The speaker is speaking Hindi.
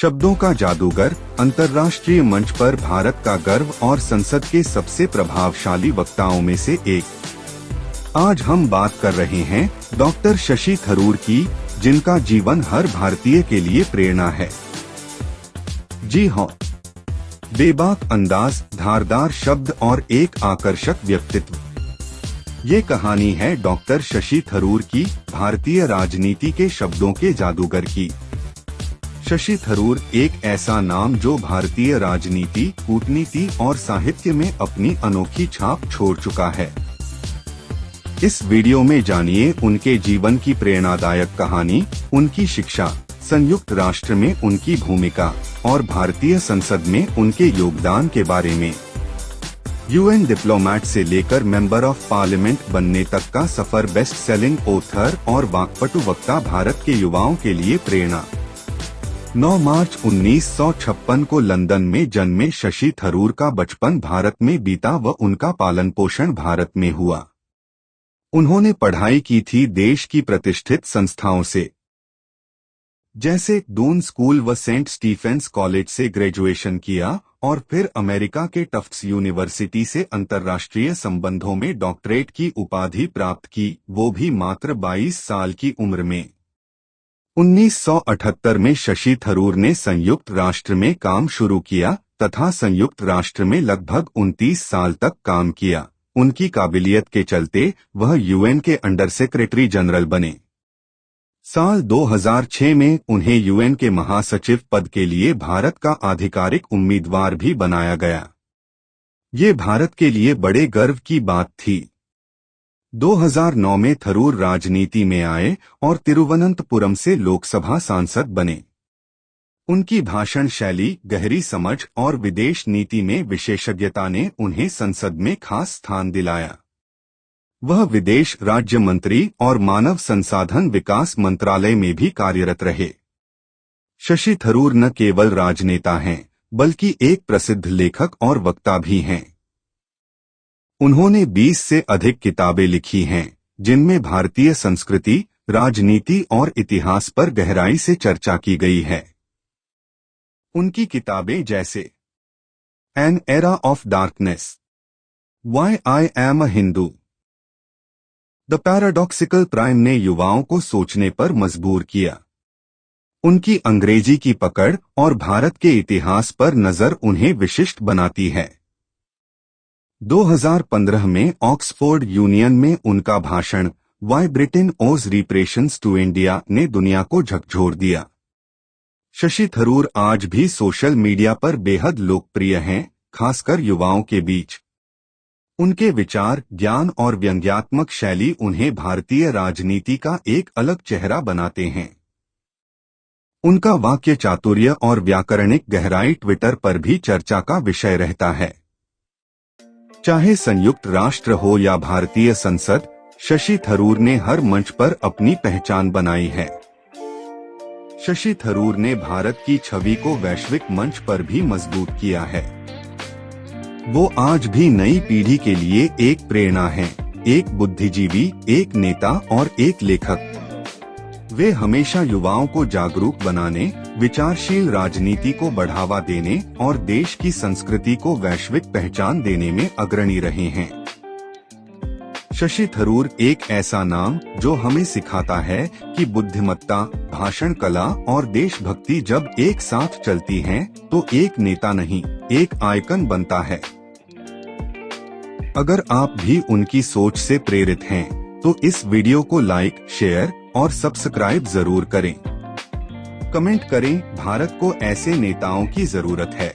शब्दों का जादूगर, अंतर्राष्ट्रीय मंच पर भारत का गर्व और संसद के सबसे प्रभावशाली वक्ताओं में से एक। आज हम बात कर रहे हैं डॉक्टर शशि थरूर की, जिनका जीवन हर भारतीय के लिए प्रेरणा है। जी हाँ, बेबाक अंदाज, धारदार शब्द और एक आकर्षक व्यक्तित्व। ये कहानी है डॉक्टर शशि थरूर की, भारतीय राजनीति के शब्दों के जादूगर की। शशि थरूर एक ऐसा नाम जो भारतीय राजनीति, कूटनीति और साहित्य में अपनी अनोखी छाप छोड़ चुका है। इस वीडियो में जानिए उनके जीवन की प्रेरणादायक कहानी, उनकी शिक्षा, संयुक्त राष्ट्र में उनकी भूमिका और भारतीय संसद में उनके योगदान के बारे में। यूएन डिप्लोमैट से लेकर मेंबर ऑफ पार्लियामेंट बनने तक का सफर, बेस्ट सेलिंग ऑथर और वाक्पटु वक्ता, भारत के युवाओं के लिए प्रेरणा। 9 मार्च 1956 को लंदन में जन्मे शशि थरूर का बचपन भारत में बीता व उनका पालन पोषण भारत में हुआ। उन्होंने पढ़ाई की थी देश की प्रतिष्ठित संस्थाओं से, जैसे दून स्कूल व सेंट स्टीफेंस कॉलेज से ग्रेजुएशन किया और फिर अमेरिका के टफ्ट्स यूनिवर्सिटी से अंतर्राष्ट्रीय संबंधों में डॉक्टरेट की उपाधि प्राप्त की, वो भी मात्र 22 साल की उम्र में। 1978 में शशि थरूर ने संयुक्त राष्ट्र में काम शुरू किया तथा संयुक्त राष्ट्र में लगभग 29 साल तक काम किया। उनकी काबिलियत के चलते वह यूएन के अंडर सेक्रेटरी जनरल बने। साल 2006 में उन्हें यूएन के महासचिव पद के लिए भारत का आधिकारिक उम्मीदवार भी बनाया गया। ये भारत के लिए बड़े गर्व की बात थी। 2009 में थरूर राजनीति में आए और तिरुवनंतपुरम से लोकसभा सांसद बने। उनकी भाषण शैली, गहरी समझ और विदेश नीति में विशेषज्ञता ने उन्हें संसद में खास स्थान दिलाया। वह विदेश राज्य मंत्री और मानव संसाधन विकास मंत्रालय में भी कार्यरत रहे। शशि थरूर न केवल राजनेता हैं, बल्कि एक प्रसिद्ध लेखक और वक्ता भी हैं। उन्होंने 20 से अधिक किताबें लिखी हैं, जिनमें भारतीय संस्कृति, राजनीति और इतिहास पर गहराई से चर्चा की गई है। उनकी किताबें जैसे an era of darkness, why I am a Hindu, the paradoxical prime ने युवाओं को सोचने पर मजबूर किया। उनकी अंग्रेजी की पकड़ और भारत के इतिहास पर नजर उन्हें विशिष्ट बनाती है। 2015 में ऑक्सफोर्ड यूनियन में उनका भाषण वाई ब्रिटेन ओज रिप्रेशंस टू इंडिया ने दुनिया को झकझोर दिया। शशि थरूर आज भी सोशल मीडिया पर बेहद लोकप्रिय हैं, खासकर युवाओं के बीच। उनके विचार, ज्ञान और व्यंग्यात्मक शैली उन्हें भारतीय राजनीति का एक अलग चेहरा बनाते हैं। उनका वाक्य चातुर्य और व्याकरणिक गहराई ट्विटर पर भी चर्चा का विषय रहता है। चाहे संयुक्त राष्ट्र हो या भारतीय संसद, शशि थरूर ने हर मंच पर अपनी पहचान बनाई है। शशि थरूर ने भारत की छवि को वैश्विक मंच पर भी मजबूत किया है। वो आज भी नई पीढ़ी के लिए एक प्रेरणा हैं, एक बुद्धिजीवी, एक नेता और एक लेखक। वे हमेशा युवाओं को जागरूक बनाने, विचारशील राजनीति को बढ़ावा देने और देश की संस्कृति को वैश्विक पहचान देने में अग्रणी रहे हैं। शशि थरूर एक ऐसा नाम जो हमें सिखाता है कि बुद्धिमत्ता, भाषण कला और देशभक्ति जब एक साथ चलती हैं, तो एक नेता नहीं, एक आइकन बनता है। अगर आप भी उनकी सोच से प्रेरित हैं, तो इस वीडियो को लाइक, शेयर और सब्सक्राइब जरूर करें। कमेंट करें, भारत को ऐसे नेताओं की जरूरत है।